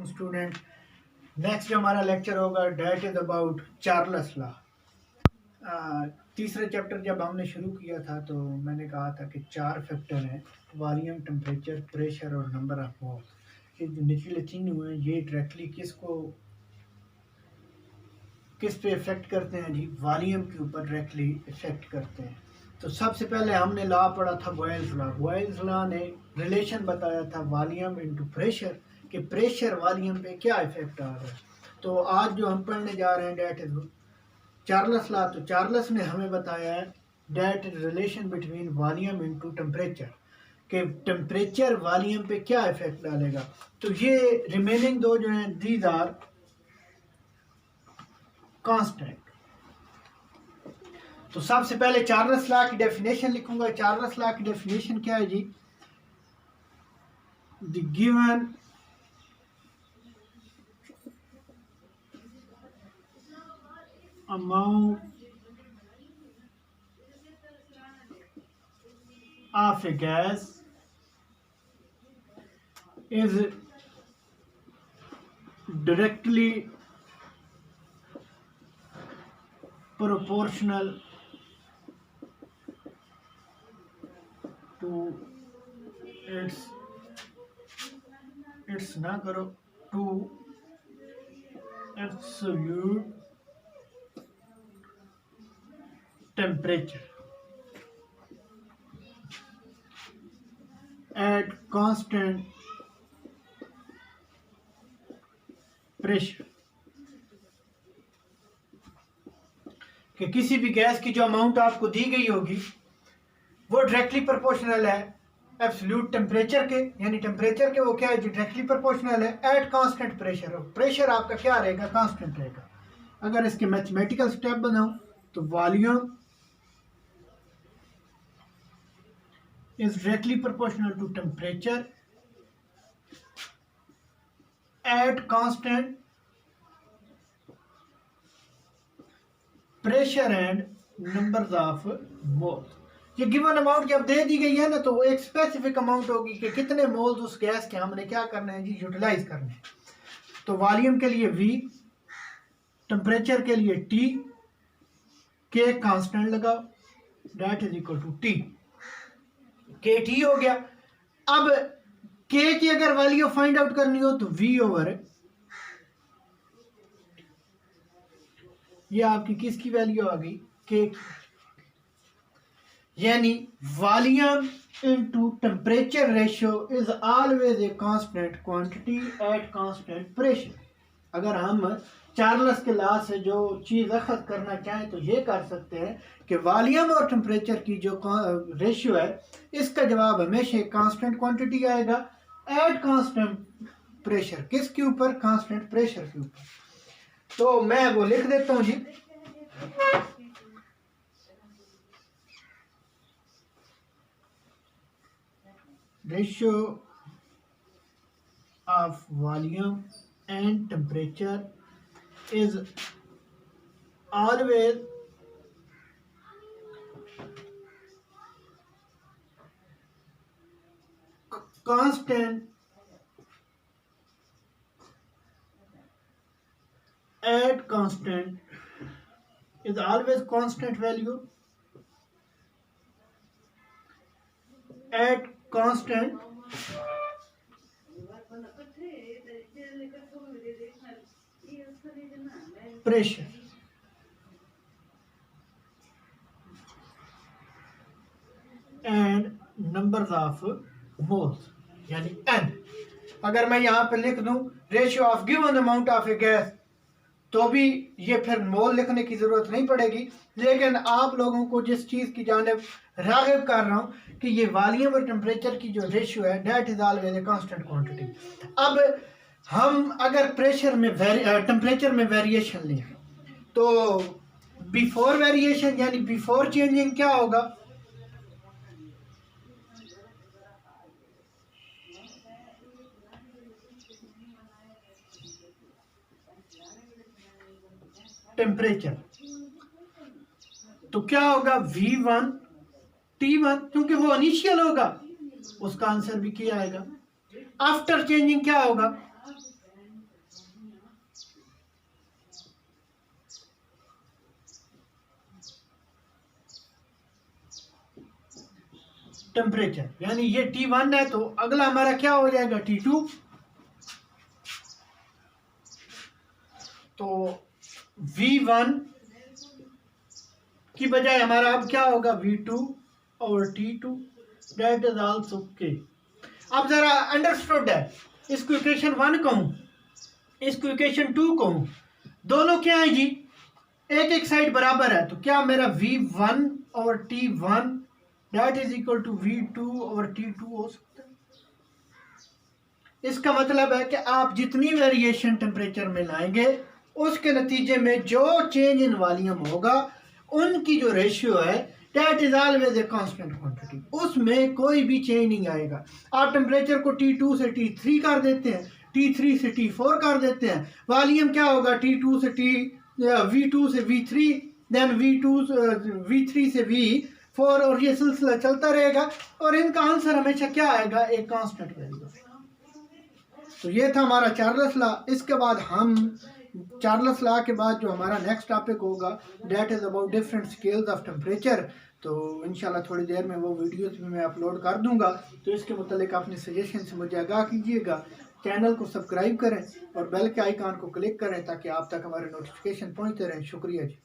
Student, next हमारा lecture होगा that is about Charles law. तीसरा चैप्टर जब हमने शुरू किया था तो मैंने कहा था कि 4 फैक्टर हैं, वॉल्यूम, टेम्परेचर, प्रेशर और नंबर ऑफ मोल्स। ये जो निचले तीन हुए हैं ये डायरेक्टली किस पे इफेक्ट करते हैं जी? वॉल्यूम के ऊपर डायरेक्टली इफेक्ट करते हैं। तो सबसे पहले हमने लॉ पढ़ा था बॉयल्स लॉ। बॉयल्स लॉ ने रिलेशन बताया था वॉल्यूम इनटू प्रेशर, कि प्रेशर वॉल्यूम पे क्या इफेक्ट आ रहा है। तो आज जो हम पढ़ने जा रहे हैं डेट इज चार्ल्स लॉ। तो चार्ल्स ने हमें बताया है that is relation between volume into temperature, कि टेम्परेचर वॉल्यूम पे क्या इफेक्ट डालेगा। तो ये रिमेनिंग दो जो हैं दीज आर कांस्टेंट। तो सबसे पहले चार्ल्स लॉ की डेफिनेशन लिखूंगा। चार्ल्स लॉ की डेफिनेशन क्या है जी? The given amount of a gas is directly proportional to its ना करो to absolute temperature at constant pressure। कि किसी भी गैस की जो अमाउंट आपको दी गई होगी वो डायरेक्टली प्रोपोर्शनल है एब्सोल्यूट टेम्परेचर के, यानी टेम्परेचर के वो क्या है जो डायरेक्टली प्रोपोर्शनल है एट कांस्टेंट प्रेशर। प्रेशर आपका क्या रहेगा? कांस्टेंट रहेगा। अगर इसके मैथमेटिकल स्टेप बनाऊं तो volume is directly proportional to temperature at constant pressure and numbers of moles। ये गिवन अमाउंट जब दे दी गई है ना तो वो एक स्पेसिफिक अमाउंट होगी कि कितने मोल्स उस गैस के हमने क्या करना है जी? यूटिलाइज करने हैं। तो वॉल्यूम के लिए V, टेम्परेचर के लिए T, K कांस्टेंट लगाओ, that is equal to T। K T हो गया। अब के की अगर वैल्यू फाइंड आउट करनी हो तो वी ओवर, ये आपकी किसकी वैल्यू आ गई? के की। यानी volume into temperature ratio is always a constant quantity at constant pressure. अगर हम चार्ल्स के लॉ से जो चीज़ अखज़ करना चाहें तो ये कर सकते हैं कि वॉल्यूम और टेम्परेचर की जो रेशियो है इसका जवाब हमेशा कांस्टेंट क्वांटिटी आएगा एट कांस्टेंट प्रेशर। किसके ऊपर? कांस्टेंट प्रेशर के ऊपर। तो मैं वो लिख देता हूँ जी। Ratio of volume and temperature is always constant at constant is always constant value at constant pressure and numbers of moles, यानी n। अगर मैं यहाँ पे लिख दूं ratio of given amount of A gas तो भी ये फिर मोल लिखने की जरूरत नहीं पड़ेगी। लेकिन आप लोगों को जिस चीज़ की जानिब राग़िब कर रहा हूँ कि ये वॉल्यूम और टेम्परेचर की जो रेशियो है that is always a constant quantity. अब हम अगर प्रेशर में टेम्परेचर में वेरिएशन लें तो बिफोर वेरिएशन यानी बिफोर चेंजिंग क्या होगा? टेम्परेचर। तो क्या होगा? V1 T1, क्योंकि वो इनिशियल होगा, उसका आंसर भी क्या आएगा? आफ्टर चेंजिंग क्या होगा? टेम्परेचर, यानी ये T1 है तो अगला हमारा क्या हो जाएगा T2। तो V1 की बजाय हमारा अब क्या होगा V2 और T2, that is also K। अब जरा अंडरस्टूड है, इसको इक्वेशन 1 कहूँ, इसको इक्वेशन 2 कहूँ, दोनों क्या है जी, एक एक साइड बराबर है, तो क्या मेरा V1 और T1 that is equal to V2 और T2 हो सकता है। इसका मतलब है कि आप जितनी वेरिएशन टेम्परेचर में लाएंगे उसके नतीजे में जो चेंज इन वॉल्यूम होगा उनकी जो रेशियो है that is always a constant quantity, उसमें कोई भी चेंज नहीं आएगा। आप टेम्परेचर को T2 से T3 कर देते हैं, T3 से T4 कर देते हैं, वॉल्यूम क्या होगा V2 से V3, देन V3 से V4 और ये सिलसिला चलता रहेगा और इनका आंसर हमेशा क्या आएगा, एक कांस्टेंट वैल्यू। तो ये था हमारा चार्ल्स लॉ। इसके बाद हम चार्ल्स लॉ के बाद जो हमारा नेक्स्ट टॉपिक होगा that is about different scales of temperature. तो इंशाल्लाह थोड़ी देर में वो वीडियोस भी मैं अपलोड कर दूंगा, तो इसके मुतालिक अपने सजेशन से मुझे आगाह कीजिएगा। चैनल को सब्सक्राइब करें और बेल के आइकॉन को क्लिक करें ताकि आप तक हमारे नोटिफिकेशन पहुंचते रहें। शुक्रिया जी।